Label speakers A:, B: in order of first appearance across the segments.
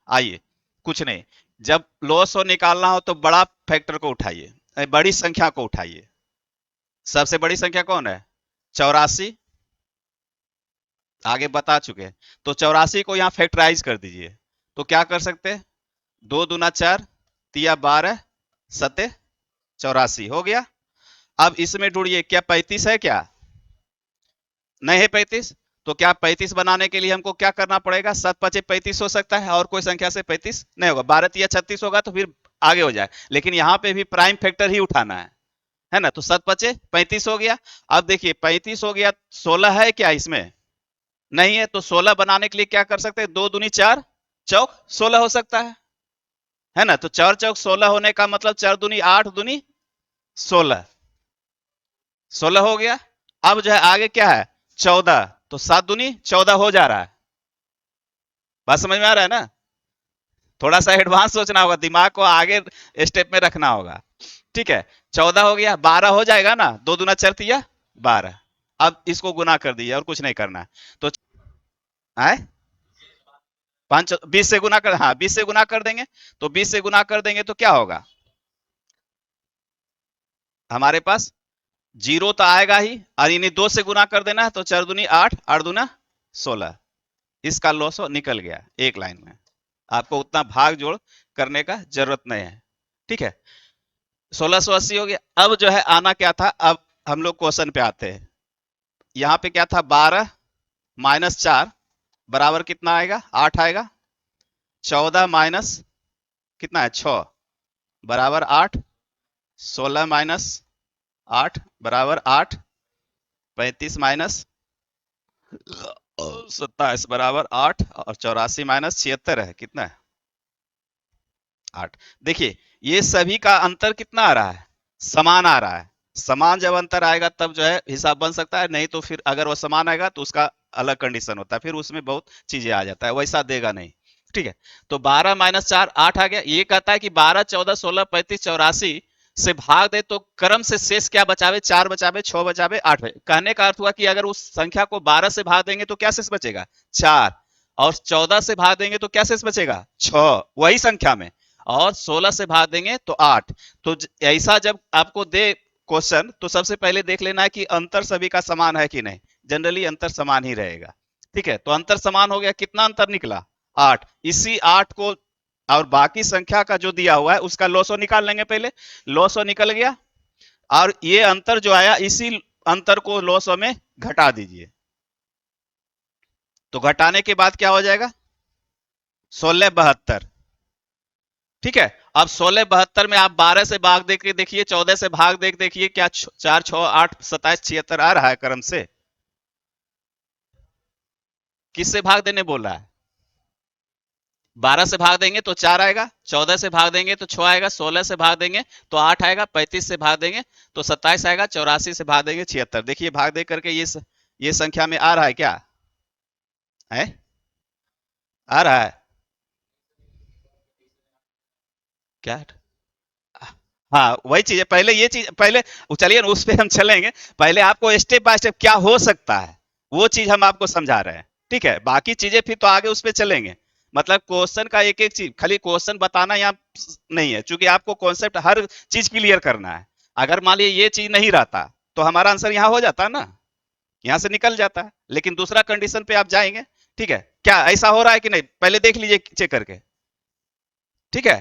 A: आइए, कुछ नहीं, जब लोअर सो निकालना हो तो बड़ा फैक्टर को उठाइए, बड़ी संख्या को उठाइए। सबसे बड़ी संख्या कौन है? 84। आगे बता चुके हैं। तो 84 को यहाँ फैक्टराइज कर दीजिए। तो क्या कर सकते हैं? 2 दूना 4, तिया 12, सते 84 हो गया। अब इसमें ढूंढिए, क्या 35 है क्या? नहीं है 35। तो क्या 35 बनाने के लिए हमको क्या करना पड़ेगा? 7 × 5 = 35 हो सकता है, और कोई संख्या से 35 नहीं होगा। 12 × 3 = 36 होगा, तो फिर आगे हो जाए, लेकिन यहाँ पे भी प्राइम फैक्टर ही उठाना है ना? तो 7 × 5 = 35 हो गया। अब देखिए 35 हो गया, 16 है क्या इसमें? नहीं है। तो 16 बनाने के लिए क्या कर सकते हैं? 2 दूनी 4, चौक 16 हो सकता है ना? तो 4 चौक 16 होने का मतलब 4 दूनी 8, दूनी 16, 16 हो गया। अब जो है आगे क्या है? 14। तो 7 दूनी 14 हो जा रहा है। बात समझ में आ रहा है ना? थोड़ा सा एडवांस सोचना होगा, दिमाग को आगे स्टेप में रखना होगा। ठीक है, 14 हो गया, 12 हो जाएगा ना? 2 दूना 4 = 12। अब इसको गुना कर दीजिए, और कुछ नहीं करना है। तो आए 20 से गुना कर, हाँ 20 से गुना कर देंगे। तो 20 से गुना कर देंगे तो क्या होगा हमारे पास? जीरो तो आएगा ही, और इन्हें 2 से गुना कर देना है, तो 4 दूनी 8, 8 दूना 16। इसका लॉस निकल गया एक लाइन में। आपको उतना भाग जोड़ करने का जरूरत नहीं है। ठीक है, 1680 हो गया। अब जो है आना क्या था? अब हम लोग क्वेश्चन पे आते हैं। यहाँ पे क्या था? 12 - 4 बराबर कितना आएगा? 8 आएगा। 14 माइनस कितना है? 6 बराबर 8। 16 - 8 बराबर 8। 35 - 27 बराबर 8, और 84 - 76 है कितना है? 8। देखिए, ये सभी का अंतर कितना आ रहा है? समान आ रहा है। समान जब अंतर आएगा तब जो है हिसाब बन सकता है, नहीं तो फिर अगर वो समान आएगा तो उसका अलग कंडीशन होता है, फिर उसमें बहुत चीजें आ जाता है, वैसा देगा नहीं। ठीक है, तो 12 - 4 8 आ गया। ये कहता है कि 12 14 16 35 84 से भाग दे तो क्रम से शेष क्या बचावे? 4 बचावे, 6 बचावे, 8 बचावे। कहने का अर्थ हुआ कि अगर उस संख्या को 12 से भाग देंगे तो क्या शेष बचेगा? 4। और 14 से भाग देंगे तो क्या शेष बचेगा? 6, वही संख्या में। और 16 से भाग देंगे तो 8। तो ऐसा जब आपको दे क्वेश्चन, तो सबसे पहले देख लेना है कि अंतर सभी का समान है कि नहीं। जनरली अंतर समान ही रहेगा। ठीक है, तो अंतर समान हो गया। कितना अंतर निकला? 8। इसी 8 को और बाकी संख्या का जो दिया हुआ है उसका लॉसो निकाल लेंगे पहले। लॉसो निकल गया, और ये अंतर जो आया इसी अंतर को लॉसो में घटा दीजिए। तो घटाने के बाद क्या हो जाएगा? 1672। ठीक है, अब 1672 में आप 12 से भाग दे के देखिए, 14 से भाग दे के देखिए, क्या 4 6 8 27 76 आ रहा है क्रम से? किससे भाग देने बोल रहा है? 12 से भाग देंगे तो 4 आएगा, 14 से भाग देंगे तो 6 आएगा, 16 से भाग देंगे तो 8 आएगा, 35 से भाग देंगे तो 27 आएगा, 84 से भाग देंगे 76। देखिए भाग दे करके ये संख्या में आ रहा है क्या? है? आ रहा है क्या? हाँ वही चीज है। पहले ये चीज पहले, चलिए उस पर हम चलेंगे। पहले आपको स्टेप बाय स्टेप क्या हो सकता है वो चीज हम आपको समझा रहे हैं। ठीक है, बाकी चीजें फिर तो आगे उस पर चलेंगे। मतलब क्वेश्चन का एक एक चीज, खाली क्वेश्चन बताना यहाँ नहीं है, क्योंकि आपको कॉन्सेप्ट हर चीज क्लियर करना है। अगर मान लीजिए ये चीज नहीं रहता तो हमारा आंसर यहाँ हो जाता ना, यहाँ से निकल जाता है। लेकिन दूसरा कंडीशन पे आप जाएंगे। ठीक है, क्या ऐसा हो रहा है कि नहीं? पहले देख लीजिए चेक करके। ठीक है,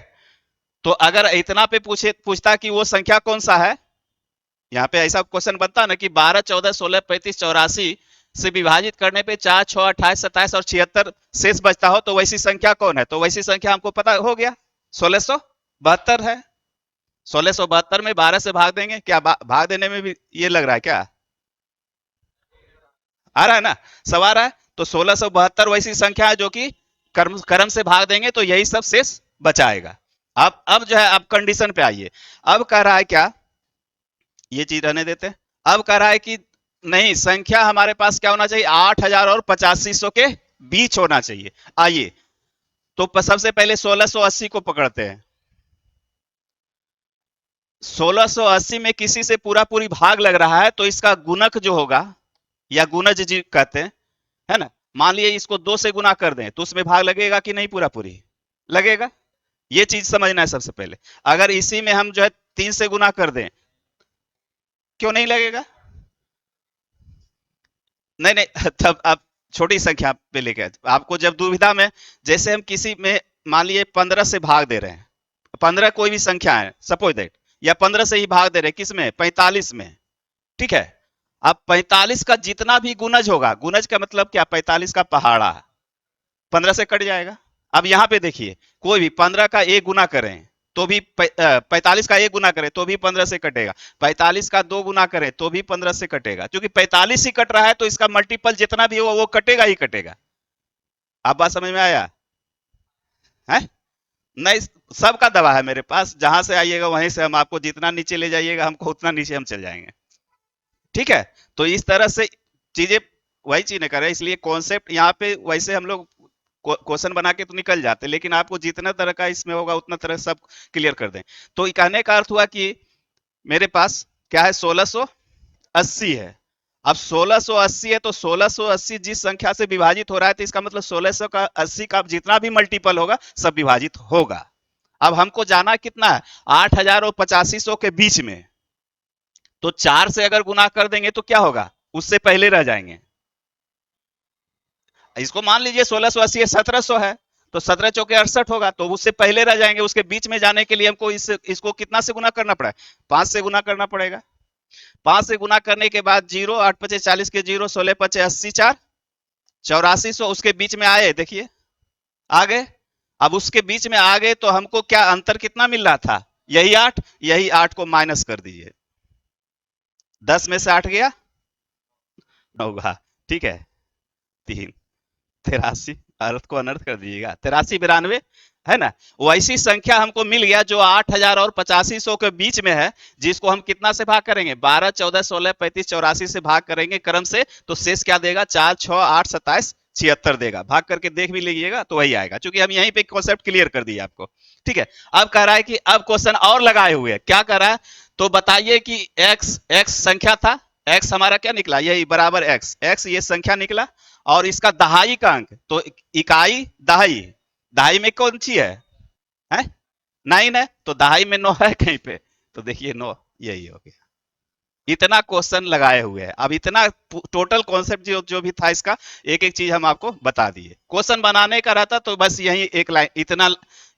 A: तो अगर इतना पे पूछता कि वो संख्या कौन सा है, यहाँ पे ऐसा क्वेश्चन बनता है ना कि 12 14 16 35 84 से विभाजित करने पे 4 6 28 27 और 76 शेष बचता हो, तो वैसी संख्या कौन है? तो वैसी संख्या हमको पता हो गया, 1672 है। 1672 में 12 से भाग देंगे। क्या भाग देने में भी ये लग रहा है क्या? आ रहा है ना? सब आ रहा है। तो 1672 वैसी संख्या है जो कि कर्म कर्म से भाग देंगे तो यही सब शेष बचाएगा। अब जो है, अब कंडीशन पे आइए। अब कह रहा है क्या? ये चीज रहने देते हैं। अब कह रहा है कि नहीं, संख्या हमारे पास क्या होना चाहिए? 8000 और 8500 के बीच होना चाहिए। आइए, तो सबसे पहले 1680 को पकड़ते हैं। 1680 में किसी से पूरा पूरी भाग लग रहा है, तो इसका गुणक जो होगा, या गुणज जी कहते हैं, है ना? मान लीजिए इसको 2 से गुना कर दें तो उसमें भाग लगेगा कि नहीं पूरा पूरी? लगेगा। ये चीज समझना है सबसे पहले। अगर इसी में हम जो है 3 से गुना कर दें, क्यों नहीं लगेगा? नहीं नहीं तब आप छोटी संख्या पे लेके आए। आपको जब दुविधा में, जैसे हम किसी में मान लिए 15 से भाग दे रहे हैं, 15 कोई भी संख्या है सपोज दैट, या 15 से ही भाग दे रहे हैं किस में, 45 में, ठीक है। अब 45 का जितना भी गुणज होगा, गुणज का मतलब क्या, 45 का पहाड़ा 15 से कट जाएगा। अब यहाँ पे देखिए, कोई भी 15 का एक गुना करें तो भी 45 का एक गुना करें तो भी 15 से कटेगा, 45 का दो गुना करें तो भी 15 से कटेगा, क्योंकि 45 ही कट रहा है तो इसका मल्टीपल जितना भी हो वो कटेगा ही कटेगा। आप बात समझ में आया है? नहीं, सबका दवा है मेरे पास, जहां से आइएगा वहीं से हम आपको जितना नीचे ले जाइएगा हमको उतना नीचे हम चल जाएंगे, ठीक है। तो इस तरह से चीजें वही चीज नहीं कर रहे, इसलिए कॉन्सेप्ट यहाँ पे वैसे हम लोग क्वेश्चन बना के तो निकल जाते, लेकिन आपको जितना तरह का इसमें होगा उतना तरह सब क्लियर कर दें। तो कहने का अर्थ हुआ कि मेरे पास क्या है, 1680 है। अब 1680 है तो 1680 जिस संख्या से विभाजित हो रहा है तो इसका मतलब 1600 का 80 का जितना भी मल्टीपल होगा सब विभाजित होगा। अब हमको जाना कितना है, 8000 और 8500 के बीच में, तो 4 से अगर गुना कर देंगे तो क्या होगा, उससे पहले रह जाएंगे। इसको मान लीजिए 1680 है, 1700 है, तो 17 चौके 68 होगा, तो उससे पहले रह जाएंगे। उसके बीच में जाने के लिए हमको इसको कितना से गुना करना पड़ा, 5 से गुना करना पड़ेगा। 5 से गुना करने के बाद जीरो, 8 पचे 40 के जीरो, 16 पचे 80, 4 8400, उसके बीच में आए, देखिए आ गए। अब उसके बीच में आ गए तो हमको क्या अंतर कितना मिल रहा था, यही 8, यही 8 को माइनस कर दीजिए, 10 में से 8 गया, होगा, ठीक है, 3, 83, अर्थ को अनर्थ कर दीजिएगा, 83 92, है ना। वैसी संख्या हमको मिल गया जो 8000 और 8500 के बीच में है, जिसको हम कितना से भाग करेंगे, 12 14 16 35 84 से भाग करेंगे क्रम से, तो शेष क्या देगा, 4 6 8 27 76 देगा। भाग करके देख भी लीजिएगा तो वही आएगा, क्योंकि हम यहीं पे कॉन्सेप्ट क्लियर कर दिए आपको, ठीक है। अब कह रहा है कि अब क्वेश्चन और लगाए हुए है, क्या कह रहा है, तो बताइए कि x x संख्या था, x हमारा क्या निकला, यही बराबर x, x ये संख्या निकला, और इसका दहाई का अंक, तो इकाई दहाई, दहाई में कौन सी है 9 है, तो दहाई में 9 है कहीं पे, तो देखिए 9, यही हो गया। इतना क्वेश्चन लगाए हुए हैं। अब इतना टोटल कॉन्सेप्ट जो जो भी था इसका, एक एक चीज हम आपको बता दिए। क्वेश्चन बनाने का रहता तो बस यही एक लाइन, इतना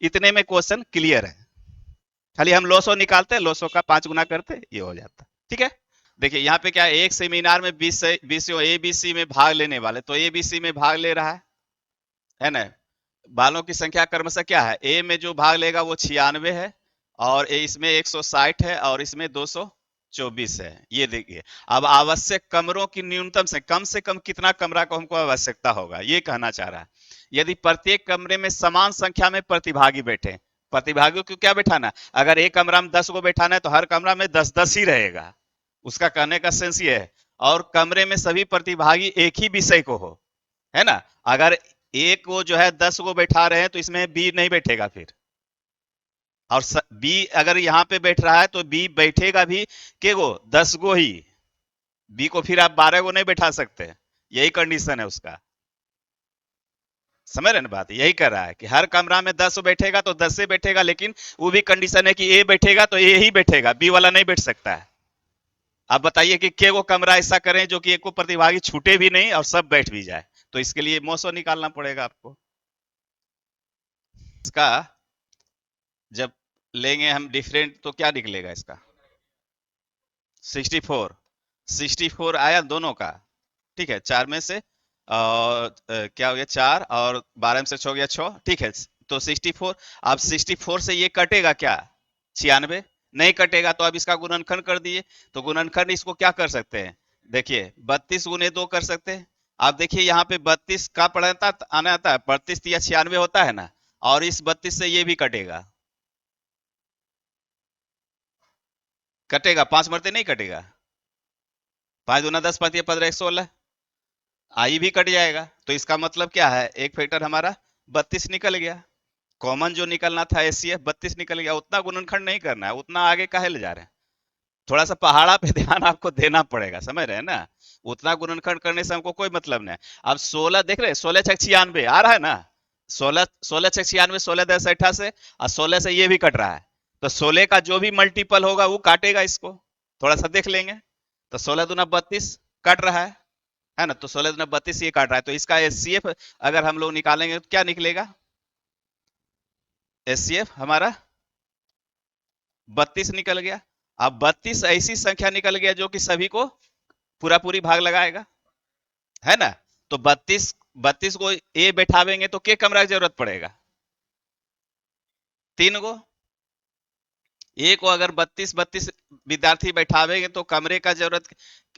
A: इतने में क्वेश्चन क्लियर है। खाली हम लोसो निकालते, लोसो का 5 गुना करते, ये हो जाता, ठीक है। देखिए यहाँ पे क्या है, एक सेमिनार में 20 एबीसी में भाग लेने वाले, तो एबीसी में भाग ले रहा है ना। बालों की संख्या क्रमशः क्या है, ए में जो भाग लेगा वो 96 है, और इसमें 160 है, और इसमें 224 है, ये देखिए। अब आवश्यक कमरों की न्यूनतम से कम कितना कमरा को हमको आवश्यकता होगा, ये कहना चाह रहा है। यदि प्रत्येक कमरे में समान संख्या में प्रतिभागी बैठे, प्रतिभागियों को क्या बैठाना, अगर एक कमरा में 10 को बैठाना है तो हर कमरा में 10-10 ही रहेगा, उसका कहने का सेंस ये है। और कमरे में सभी प्रतिभागी एक ही विषय को हो, है ना। अगर एक को जो है 10 को बैठा रहे हैं तो इसमें बी नहीं बैठेगा फिर, और बी अगर यहाँ पे बैठ रहा है तो बी बैठेगा भी के गो, 10 गो ही, बी को फिर आप 12 को नहीं बैठा सकते, यही कंडीशन है उसका। समझ रहे ना बात, यही कर रहा है कि हर कमरा में 10 बैठेगा तो 10 से बैठेगा, लेकिन वो भी कंडीशन है कि ए बैठेगा तो ए ही बैठेगा, बी वाला नहीं बैठ सकता है। आप बताइए कि के वो कमरा ऐसा करें जो कि एक को प्रतिभागी छूटे भी नहीं और सब बैठ भी जाए, तो इसके लिए मोसो निकालना पड़ेगा आपको। इसका जब लेंगे हम डिफरेंट तो क्या निकलेगा इसका, 64, 64 आया दोनों का, ठीक है। 4 में से और क्या हो गया 4, और 12 में से 6 हो गया 6, ठीक है। तो 64, अब 64 से ये कटेगा क्या, 96 नहीं कटेगा, तो अब इसका गुणनखंड कर दिए, तो गुणनखंड इसको क्या कर सकते हैं, देखिए 32 गुने 2 कर सकते हैं। आप देखिए यहाँ पे 32 का पढ़ता आना आता है, 32 या 96 होता है ना, और इस 32 से ये भी कटेगा, कटेगा 5 मरते नहीं कटेगा, 5 दूना 10, 5 15 16, आई भी कट जाएगा, तो इसका मतलब क्या है, एक फैक्टर हमारा 32 निकल गया। कॉमन जो निकलना था एचसीएफ 32 निकल गया, उतना गुणनखंड नहीं करना है, उतना आगे काहे ले जा रहे हैं, थोड़ा सा पहाड़ा पे ध्यान आपको देना पड़ेगा, समझ रहे हैं ना। उतना गुणनखंड करने से हमको कोई मतलब नहीं। अब 16 देख रहे, 16 6 96 आ रहा है ना, 16 16 6 96 16 10 68 से, और 16 से ये भी कट रहा है, तो 16 का जो भी मल्टीपल होगा वो काटेगा इसको, थोड़ा सा देख लेंगे। तो 16 दूना 32 कट रहा है ना, तो 16 दूना 32 ये काट रहा है, तो इसका एचसीएफ अगर हम लोग निकालेंगे तो क्या निकलेगा, एचसीएफ हमारा 32 निकल गया। अब 32 ऐसी संख्या निकल गया जो कि सभी को पूरा पूरी भाग लगाएगा, है ना। तो 32 32 को ए बैठावेंगे तो के कमरा की जरूरत पड़ेगा, 3 को। ए को अगर 32 32 विद्यार्थी बैठावेंगे तो कमरे का जरूरत,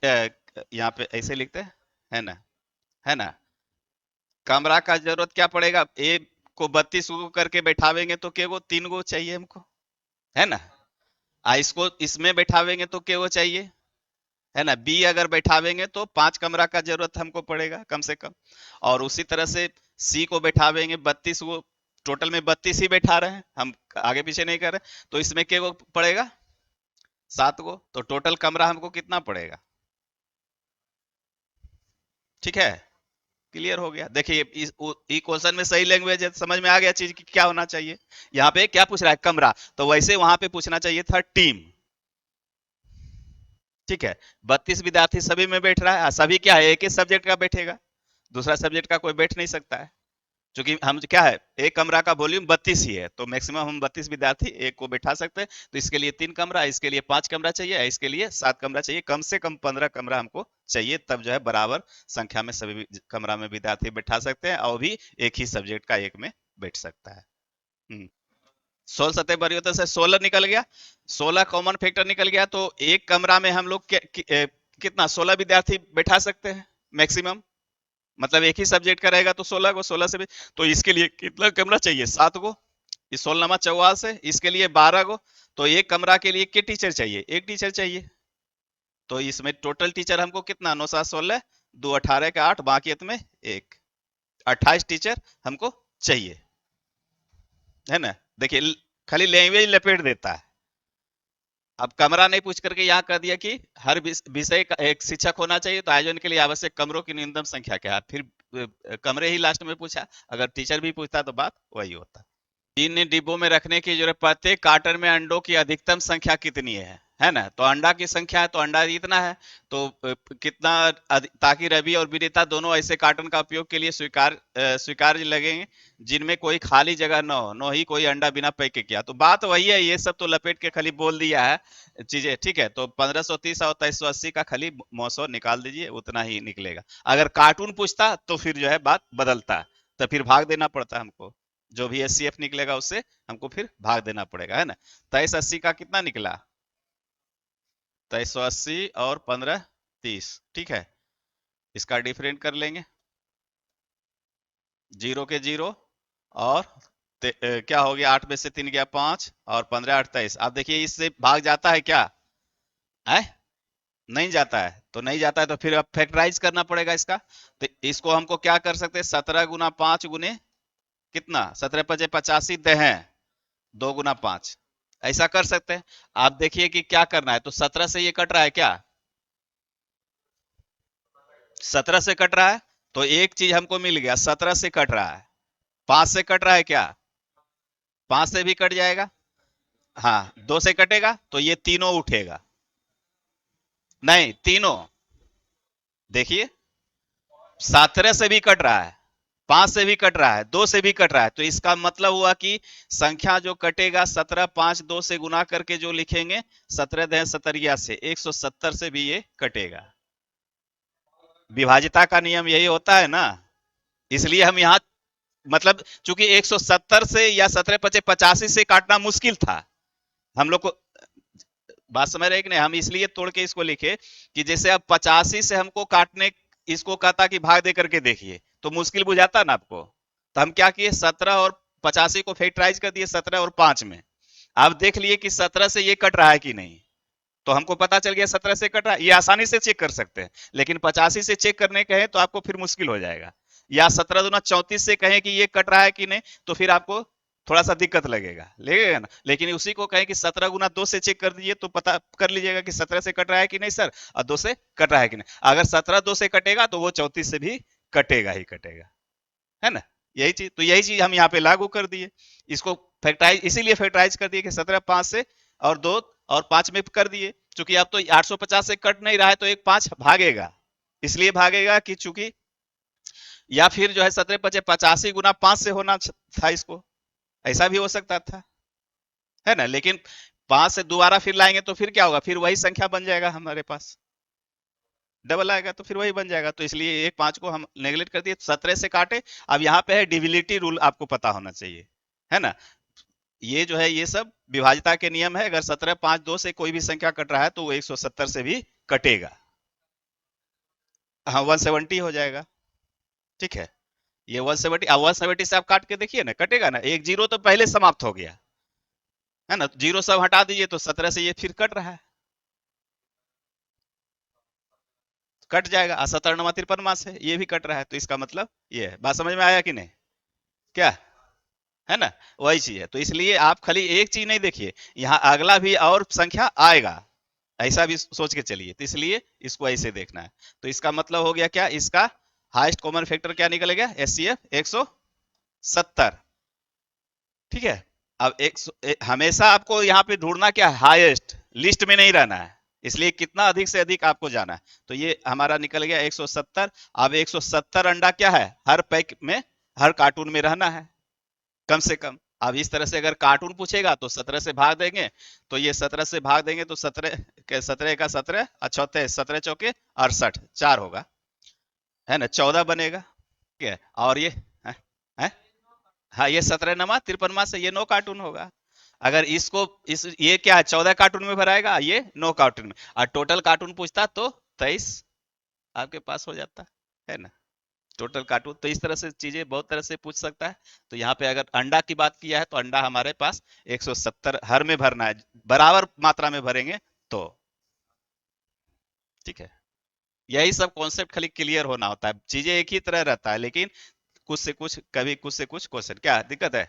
A: यहाँ पे ऐसे लिखते हैं, है ना, है ना। कमरा का जरूरत क्या पड़ेगा, ए को 32 को करके बैठावेंगे तो के को 3 को चाहिए हमको, है ना। इसको इसमें बैठावेंगे तो के वो चाहिए, है ना। बी अगर बैठावेंगे तो 5 कमरा का जरूरत हमको पड़ेगा कम से कम। और उसी तरह से सी को बैठावेंगे 32 को, टोटल में 32 ही बैठा रहे हैं हम, आगे पीछे नहीं कर रहे, तो इसमें के को पड़ेगा 7 को, तो टोटल कमरा हमको कितना पड़ेगा, ठीक है। क्लियर हो गया। देखिए इस क्वेश्चन में सही लैंग्वेज है, समझ में आ गया चीज की क्या होना चाहिए। यहाँ पे क्या पूछ रहा है, कमरा, तो वैसे वहां पे पूछना चाहिए था टीम, ठीक है। 32 विद्यार्थी सभी में बैठ रहा है, सभी क्या है, एक ही सब्जेक्ट का बैठेगा, दूसरा सब्जेक्ट का कोई बैठ नहीं सकता है, क्योंकि हम क्या है, एक कमरा का वॉल्यूम 32 ही है, तो मैक्सिमम हम 32 विद्यार्थी एक को बैठा सकते हैं। तो इसके लिए 3 कमरा, इसके लिए 5 कमरा चाहिए, इसके लिए 7 कमरा चाहिए, कम से कम 15 कमरा हमको चाहिए, तब जो है बराबर संख्या में सभी कमरा में विद्यार्थी बैठा सकते हैं, और भी एक ही सब्जेक्ट का एक में बैठ सकता है। 16 सतह परिवर्तन से 16 निकल गया, 16 कॉमन फैक्टर निकल गया, तो एक कमरा में हम लोग कितना 16 विद्यार्थी बैठा सकते हैं मैक्सिमम, मतलब एक ही सब्जेक्ट का रहेगा तो 16 को, 16 से भी, तो इसके लिए कितना कमरा चाहिए, 7 को, इस 16 नमा 44 है, इसके लिए 12 को, तो एक कमरा के लिए कितने टीचर चाहिए, एक टीचर चाहिए। तो इसमें टोटल टीचर हमको कितना, 9 7 16, 2 18 का 8, बाकी में एक 28 टीचर हमको चाहिए, है ना। देखिए खाली लैंग्वेज लपेट देता है। अब कमरा नहीं पूछ करके यहाँ कर दिया कि हर विषय का एक शिक्षक होना चाहिए, तो आयोजन के लिए आवश्यक कमरों की न्यूनतम संख्या क्या है, फिर कमरे ही लास्ट में पूछा, अगर टीचर भी पूछता तो बात वही होता। 3 डिब्बों में रखने की जरूरत, प्रत्येक कार्टन में अंडों की अधिकतम संख्या कितनी है ना, तो अंडा की संख्या है, तो अंडा इतना है, तो कितना ताकि रवि और विनीता दोनों ऐसे कार्टन का उपयोग के लिए स्वीकार्य लगेंगे जिनमें कोई खाली जगह न हो, न ही कोई अंडा बिना पैक के किया, तो बात वही है, ये सब तो लपेट के खाली बोल दिया है चीजें, ठीक है। तो 1530 और 2380 का खाली मौसो निकाल दीजिए, उतना ही निकलेगा। अगर कार्टून पूछता तो फिर जो है बात बदलता, तो फिर भाग देना पड़ता हमको, जो भी एचसीएफ निकलेगा उससे हमको फिर भाग देना पड़ेगा, है ना। 2380 का कितना निकला, 2380 और 1530, ठीक है। इसका डिफरेंट कर लेंगे, 0 के 0, और क्या हो गया, 8 में से 3 गया 5, और 15 8 23। अब देखिए इससे भाग जाता है क्या है, नहीं जाता है, तो नहीं जाता है तो फिर अब फैक्टराइज करना पड़ेगा इसका। तो इसको हमको क्या कर सकते हैं, 17 गुना 5 गुने कितना, 17 पचे 85 दे हैं, 2 गुना 5, ऐसा कर सकते हैं। आप देखिए कि क्या करना है, तो 17 से ये कट रहा है क्या, 17 से कट रहा है, तो एक चीज हमको मिल गया, 17 से कट रहा है, 5 से कट रहा है क्या, 5 से भी कट जाएगा, हाँ 2 से कटेगा तो ये तीनों उठेगा, नहीं तीनों, देखिए 17 से भी कट रहा है, 5 से भी कट रहा है, 2 से भी कट रहा है, तो इसका मतलब हुआ कि संख्या जो कटेगा 17 5 2 से गुना करके जो लिखेंगे, 17 दह 17 से 170 से भी ये कटेगा। विभाजिता का नियम यही होता है ना, इसलिए हम यहाँ मतलब चूंकि 170 से या 17 पचे 85 से काटना मुश्किल था हम लोग को, बात समझ रहे कि नहीं, हम इसलिए तोड़ के इसको लिखे कि जैसे अब 85 से हमको काटने, इसको कहता कि भाग दे करके देखिए तो मुश्किल बुझाता ना आपको, तो हम क्या किए 17 और 85 को फैक्टराइज कर दिए 17 और 5 में। अब देख लिए कि 17 से ये कट रहा है कि नहीं, तो हमको पता चल गया 17 से कट रहा है, ये आसानी से चेक कर सकते हैं, लेकिन 85 से चेक करने कहें तो आपको फिर मुश्किल हो जाएगा, या 17 दूना 34 से कहें कि ये कट रहा है कि नहीं, तो फिर आपको थोड़ा सा दिक्कत लगेगा ना, लेकिन उसी को कहें कि 17 गुना 2 से चेक कर दीजिए तो पता कर लीजिएगा कि 17 से कट रहा है कि नहीं सर, और 2 से कट रहा है कि नहीं, अगर 17 2 से कटेगा तो वो 34 से भी कटेगा ही कटेगा, है ना। यही चीज, तो यही चीज हम यहाँ पे लागू कर दिए। इसको फैक्टराइज, इसीलिए फैक्टराइज कर दिए कि 17 5 से और 2 और 5 में कर दिए। चूंकि अब तो 850 से कट नहीं रहा है तो एक 5 भागेगा, इसलिए भागेगा कि चूंकि, या फिर जो है 17 पचे 85 गुना 5 से होना था इसको, ऐसा भी हो सकता था, है ना। लेकिन 5 से दोबारा फिर लाएंगे तो फिर क्या होगा, फिर वही संख्या बन जाएगा हमारे पास, डबल आएगा तो फिर वही बन जाएगा। तो इसलिए एक 5 को हम नेगलेक्ट कर दिए, 17 से काटे। अब यहाँ पे है डिविलिटी रूल, आपको पता होना चाहिए, है ना। ये जो है ये सब विभाज्यता के नियम है, अगर 17 5 2 से कोई भी संख्या कट रहा है तो वो 170 से भी कटेगा। हाँ 170 हो जाएगा, ठीक है। ये 170, 170 से आप काट के देखिए ना, कटेगा ना, एक जीरो तो पहले समाप्त हो गया, है ना। जीरो सब हटा दीजिए तो 17 से ये फिर कट रहा है, कट जाएगा। 17 नमा 53 मास है, ये भी कट रहा है, तो इसका मतलब ये है। बात समझ में आया कि नहीं, क्या है ना, वही चीज है। तो इसलिए आप खाली एक चीज नहीं देखिए, यहाँ अगला भी और संख्या आएगा, ऐसा भी सोच के चलिए। तो इसलिए इसको ऐसे देखना है। तो इसका मतलब हो गया क्या, इसका हाईएस्ट कॉमन फैक्टर क्या निकलेगा, एचसीएफ 170, ठीक है। अब हमेशा आपको यहाँ पे ढूंढना क्या, हाईएस्ट, लिस्ट में नहीं रहना है, इसलिए कितना अधिक से अधिक आपको जाना है। तो ये हमारा निकल गया 170। अब 170 अंडा क्या है, हर पैक में, हर कार्टून में रहना है कम से कम। अब इस तरह से अगर कार्टून पूछेगा तो 17 से भाग देंगे, तो ये 17 से भाग देंगे तो 17 के 17 का 17 और चौथे 17 चौके 68, 4 होगा, है ना, 14 बनेगा, ठीक है। और ये है, है? हाँ ये 17 नमा 53 से ये 9 कार्टून होगा। अगर इसको इस ये क्या है, 14 कार्टून में भराएगा, ये 9 कार्टून में, और टोटल कार्टून पूछता तो 23 आपके पास हो जाता, है ना, टोटल कार्टून। तो इस तरह से चीजें बहुत तरह से पूछ सकता है। तो यहाँ पे अगर अंडा की बात किया है तो अंडा हमारे पास 170 हर में भरना है, बराबर मात्रा में भरेंगे तो, ठीक है। यही सब कॉन्सेप्ट खाली क्लियर होना होता है, चीजें एक ही तरह रहता है, लेकिन कुछ से कुछ, कभी कुछ से कुछ क्वेश्चन, क्या दिक्कत है,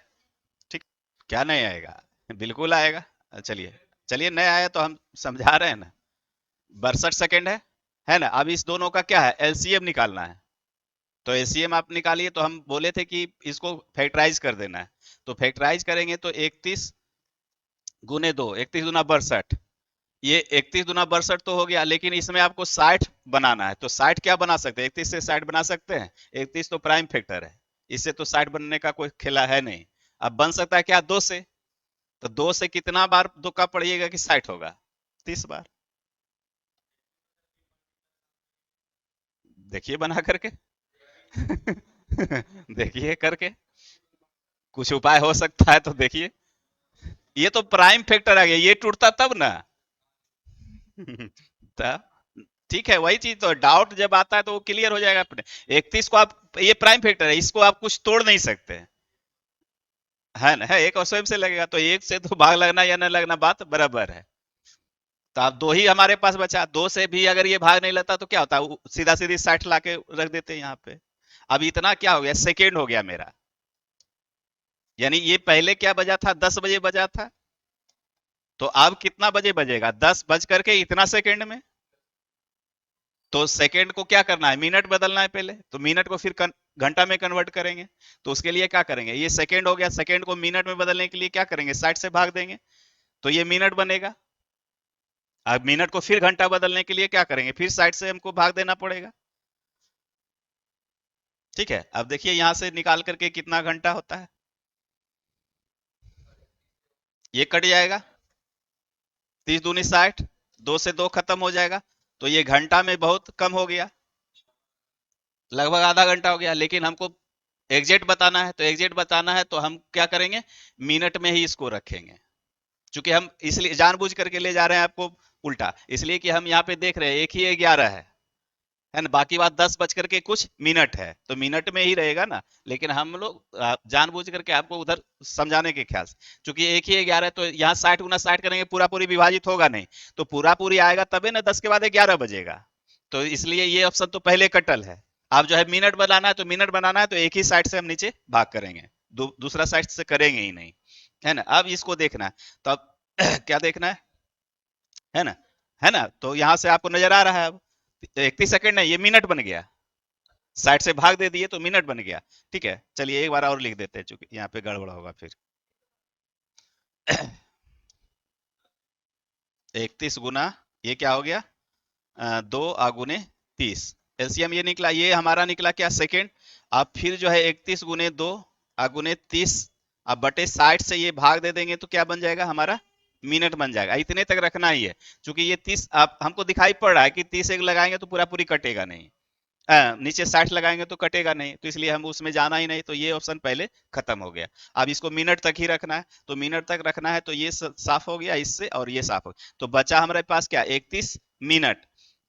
A: ठीक। क्या नहीं आएगा, बिल्कुल आएगा। चलिए, चलिए नहीं आया तो हम समझा रहे हैं ना। 62 सेकेंड है ना। अब इस दोनों का क्या है, एलसीएम निकालना है। तो एलसीएम आप निकालिए, तो हम बोले थे कि इसको फैक्टराइज कर देना है। तो फैक्टराइज करेंगे तो 31 गुने 2, 31 दूना 62, ये 31 दूना 62 तो हो गया, लेकिन इसमें आपको 60 बनाना है। तो 60 क्या बना सकते हैं, 31 से 60 बना सकते हैं, 31 तो प्राइम फैक्टर है, इससे तो 60 बनने का कोई खेला है नहीं। अब बन सकता है क्या, 2 से, तो 2 से कितना बार दो का पड़िएगा कि 60 होगा, 30 बार। देखिए बना करके देखिए करके, कुछ उपाय हो सकता है तो देखिए। ये तो प्राइम फैक्टर आ गया, ये टूटता तब ना तब, ठीक है। वही चीज तो, डाउट जब आता है तो वो क्लियर हो जाएगा अपने। 31 को आप, ये प्राइम फैक्टर है, इसको आप कुछ तोड़ नहीं सकते, है ना, है एक और स्वयं से लगेगा, तो एक से तो भाग लगना या न लगना बात बराबर है। तो आप दो ही हमारे पास बचा, दो से भी अगर ये भाग नहीं लगता तो क्या होता, सीधा सीधी 60 लाके रख देते यहाँ पे। अब इतना क्या हो गया, सेकेंड हो गया मेरा, यानी ये पहले क्या बजा था, 10 बजे बजा था, तो अब कितना बजे बजेगा, 10 बज करके इतना सेकेंड में। तो सेकेंड को क्या करना है, मिनट बदलना है पहले, तो मिनट को फिर घंटा में कन्वर्ट करेंगे। तो उसके लिए क्या करेंगे, ये सेकेंड हो गया, सेकेंड को मिनट में बदलने के लिए क्या करेंगे, 60 से भाग देंगे, तो ये मिनट बनेगा। अब मिनट को फिर घंटा बदलने के लिए क्या करेंगे, फिर 60 से हमको भाग देना पड़ेगा, ठीक है। अब देखिए यहां से निकाल करके कितना घंटा होता है, ये कट जाएगा, 30 दूनी 60, 2 से 2 खत्म हो जाएगा, तो ये घंटा में बहुत कम हो गया, लगभग आधा घंटा हो गया। लेकिन हमको एग्जैक्ट बताना है, तो एग्जैक्ट बताना है तो हम क्या करेंगे, मिनट में ही इसको रखेंगे। चूंकि हम इसलिए जानबूझ करके ले जा रहे हैं आपको उल्टा, इसलिए कि हम यहाँ पे देख रहे हैं एक ही 11 है ना, बाकी बात 10 बज करके कुछ मिनट है, तो मिनट में ही रहेगा ना। लेकिन हम लोग जानबूझ करके आपको उधर समझाने के ख्याल से, चूंकि एक ही 11 है, तो यहाँ 60 गुना 60 करेंगे, पूरा पूरी विभाजित होगा नहीं, तो पूरा पूरी आएगा तबे ना 10 के बाद 11 बजेगा। तो इसलिए ये ऑप्शन तो पहले कटल है। आप जो है मिनट बनाना है तो मिनट बनाना है, तो एक ही साइड से हम नीचे भाग करेंगे, दूसरा साइड से करेंगे ही नहीं, है ना। अब इसको देखना है, तो अब क्या देखना है ना, है ना। तो यहां से आपको नजर आ रहा है, अब 31 सेकंड है, ये मिनट बन गया, 60 से भाग दे दिए तो मिनट बन गया। ठीक है, चलिए एक बार और लिख देते हैं, चूंकि यहाँ पे गड़बड़ होगा फिर। 31 गुना, ये क्या हो गया, 2 × 30, एलसीएम ये निकला, ये हमारा निकला क्या, सेकेंड। अब फिर जो है 31 × 2 × 30, अब बटे 60 से ये भाग दे देंगे तो क्या बन जाएगा हमारा, मिनट बन जाएगा। इतने तक रखना ही है, क्योंकि ये 30 आप हमको दिखाई पड़ रहा है कि 30 एक लगाएंगे तो पूरा पूरी कटेगा नहीं, नीचे 60 लगाएंगे तो कटेगा नहीं, तो इसलिए हम उसमें जाना ही नहीं, तो ये ऑप्शन पहले खत्म हो गया। अब इसको मिनट तक ही रखना है, तो मिनट तक रखना है, तो ये साफ हो गया इससे, और ये साफ हो गया, तो बचा हमारे पास क्या, 31 मिनट।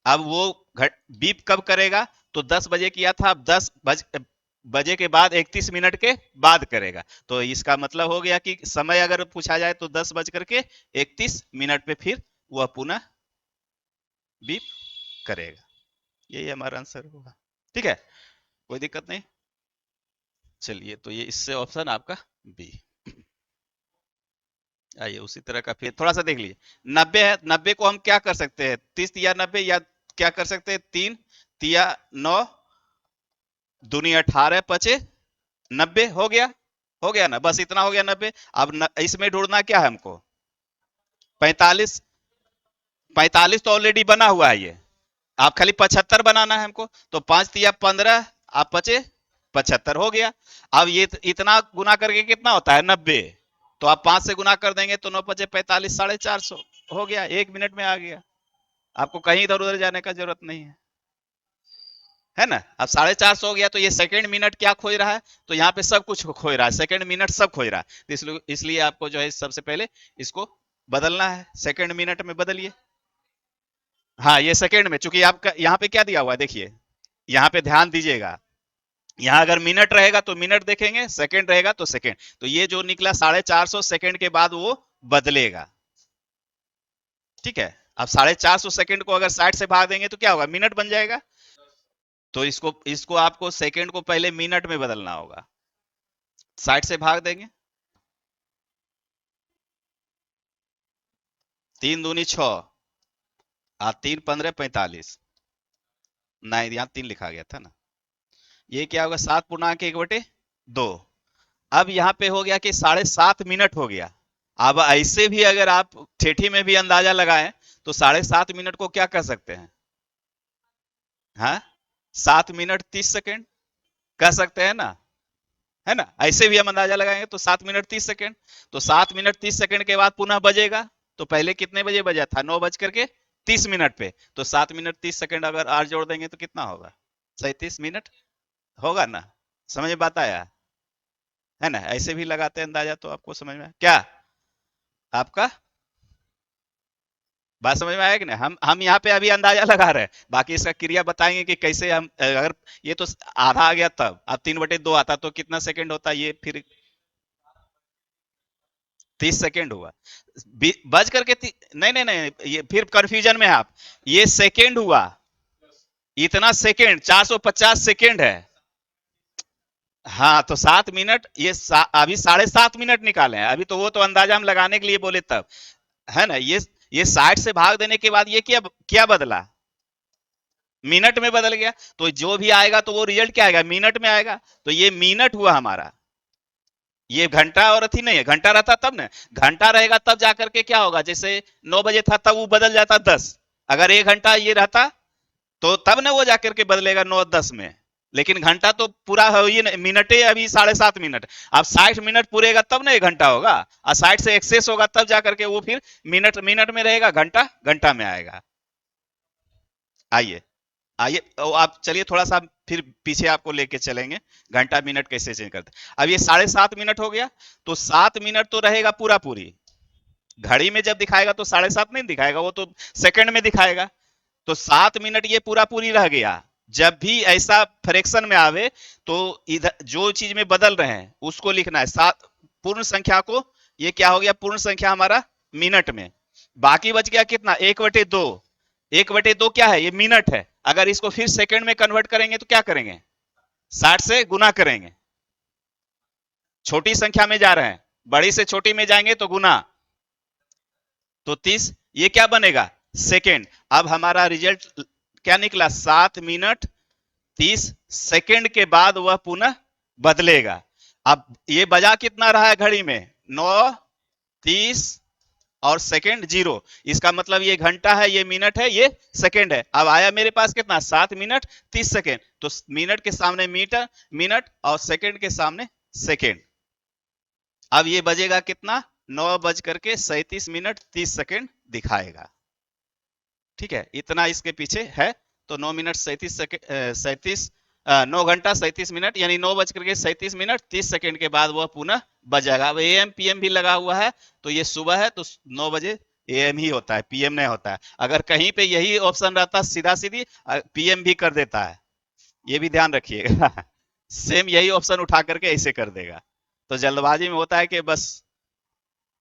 A: अब वो बीप कब करेगा, तो 10 बजे किया था, अब 10 बजे के बाद 31 मिनट के बाद करेगा। तो इसका मतलब हो गया कि समय अगर पूछा जाए तो 10 बज करके 31 मिनट पे फिर वह पुनः बीप करेगा। यही हमारा आंसर होगा। ठीक है, कोई दिक्कत नहीं। चलिए, तो ये इससे ऑप्शन आपका बी। आइए उसी तरह का फिर थोड़ा सा देख लीजिए। 90 है, 90 को हम क्या कर सकते हैं, 30 या 90, या क्या कर सकते हैं, 3 तिया 9 दूनी 18 पचे 90 हो गया ना, बस इतना हो गया 90। अब इसमें ढूंढना क्या है हमको, 45, 45 तो ऑलरेडी बना हुआ है ये, आप खाली 75 बनाना है हमको, तो 5 तिया 15, आप पचे 75 हो गया। अब ये इतना गुना करके कितना होता है, 90, तो आप 5 से गुना कर देंगे तो 9 पचे 45, 450 हो गया, 1 मिनट में आ गया। आपको कहीं इधर उधर जाने का जरूरत नहीं है ना। अब 450 हो गया, तो ये सेकंड मिनट क्या खोज रहा है, तो यहाँ पे सब कुछ खोज रहा है, सेकंड मिनट सब खोज रहा है, तो इसलिए आपको जो है सबसे पहले इसको बदलना है, सेकंड मिनट में बदलिए। हाँ, ये सेकंड में, चूंकि आपका यहाँ पे क्या दिया हुआ है, देखिए यहाँ पे ध्यान दीजिएगा, यहाँ अगर मिनट रहेगा तो मिनट देखेंगे, सेकंड रहेगा तो सेकंड, तो ये जो निकला 450 सेकंड के बाद वो बदलेगा। ठीक है, अब 450 सेकंड को अगर 60 से भाग देंगे तो क्या होगा, मिनट बन जाएगा। तो इसको इसको आपको सेकंड को पहले मिनट में बदलना होगा, 60 से भाग देंगे, 3 दूनी 6, 3 15 45, नहीं यहाँ 3 लिखा गया था ना, ये क्या होगा, 7 पूर्णांक 1/2। अब यहाँ पे हो गया कि 7.5 मिनट हो गया। अब ऐसे भी अगर आप ठेठी में भी अंदाजा लगाएं तो 7.5 मिनट को क्या कर सकते हैं, हाँ, 7 मिनट 30 सेकेंड कह सकते हैं ना, है ना। ऐसे भी हम अंदाजा लगाएंगे तो 7 मिनट 30 सेकेंड, तो 7 मिनट 30 सेकेंड के बाद पुनः बजेगा, तो पहले कितने बजे बजा था, 9 बज करके 30 मिनट पे, तो 7 मिनट 30 सेकेंड अगर और जोड़ देंगे तो कितना होगा, 37 मिनट होगा ना। समझ में बात आया है ना, ऐसे भी लगाते हैं अंदाजा, तो आपको समझ में क्या, आपका बात समझ में आया कि नहीं। हम यहाँ पे अभी अंदाजा लगा रहे हैं, बाकी इसका क्रिया बताएंगे कि कैसे हम, अगर ये तो आधा आ गया, तब अब 3/2 आता तो कितना सेकंड होता, ये फिर 30 सेकेंड हुआ, बज करके नहीं नहीं नहीं, ये फिर कंफ्यूजन में है आप, ये सेकेंड हुआ, इतना सेकेंड 450 सेकेंड है। हाँ, तो 7 मिनट, ये अभी 7.5 मिनट निकाले हैं, अभी तो वो तो अंदाजा हम लगाने के लिए बोले तब, है ना। ये 60 से भाग देने के बाद ये क्या क्या बदला, मिनट में बदल गया, तो जो भी आएगा तो वो रिजल्ट क्या आएगा, मिनट में आएगा, तो ये मिनट हुआ हमारा। ये घंटा और अथी नहीं है, घंटा रहता तब ना, घंटा रहेगा तब जाकर के क्या होगा, जैसे 9 बजे था तब वो बदल जाता 10, अगर 1 घंटा ये रहता तो तब ना वो जाकर के बदलेगा 9 10 में, लेकिन घंटा तो पूरा हो ही नहीं, मिनटे अभी 7.5 मिनट, अब 60 मिनट पूरेगा तब ना 1 घंटा होगा, और 60 से एक्सेस होगा तब जाकर के वो फिर मिनट मिनट में रहेगा, घंटा घंटा में आएगा। आइए आइए, तो आप चलिए थोड़ा सा फिर पीछे आपको लेके चलेंगे, घंटा मिनट कैसे चेंज करते। अब ये 7.5 मिनट हो गया, तो 7 मिनट तो रहेगा पूरा पूरी, घड़ी में जब दिखाएगा तो 7.5 नहीं दिखाएगा, वो तो सेकंड में दिखाएगा, तो 7 मिनट ये पूरा पूरी रह गया। जब भी ऐसा फ्रैक्शन में आवे तो इधर जो चीज में बदल रहे हैं उसको लिखना है, सात पूर्ण संख्या को, ये क्या हो गया, पूर्ण संख्या हमारा मिनट में, बाकी बच गया कितना, 1/2, 1/2 क्या है, ये मिनट है, अगर इसको फिर सेकंड में कन्वर्ट करेंगे तो क्या करेंगे, 60 से गुना करेंगे, छोटी संख्या में जा रहे हैं, बड़ी से छोटी में जाएंगे तो गुना, तो 30, ये क्या बनेगा, सेकेंड। अब हमारा रिजल्ट क्या निकला, 7 मिनट 30 सेकंड के बाद वह पुनः बदलेगा। अब ये बजा कितना रहा है घड़ी में, 9, 30 और सेकंड 0। इसका मतलब ये घंटा है, ये मिनट है, ये सेकंड है। अब आया मेरे पास कितना, 7 मिनट 30 सेकंड। तो मिनट के सामने मीटर मिनट और सेकंड के सामने सेकंड। अब ये बजेगा कितना, 9:37 30 सेकंड दिखाएगा। ठीक है, इतना इसके पीछे है। तो 9 मिनट 37 सेकंड 9 घंटा 37 मिनट यानी 9:37 30 सेकंड के बाद वह पुनः बजेगा। अब एएम पीएम भी लगा हुआ है, तो ये सुबह है तो 9 बजे एएम ही होता है, पीएम नहीं होता है। अगर कहीं पे यही ऑप्शन रहता सीधा सीधी पीएम भी कर देता है, ये भी ध्यान रखिएगा। सेम यही ऑप्शन उठा करके ऐसे कर देगा। तो जल्दबाजी में होता है कि बस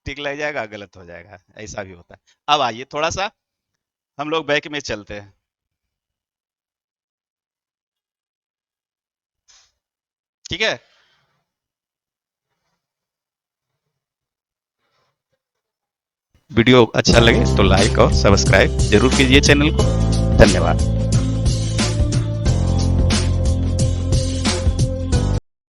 A: टिक लग जाएगा, गलत हो जाएगा, ऐसा भी होता है। अब आइए थोड़ा सा हम लोग बैक में चलते हैं। ठीक है, वीडियो अच्छा लगे तो लाइक और सब्सक्राइब जरूर कीजिए चैनल को। धन्यवाद।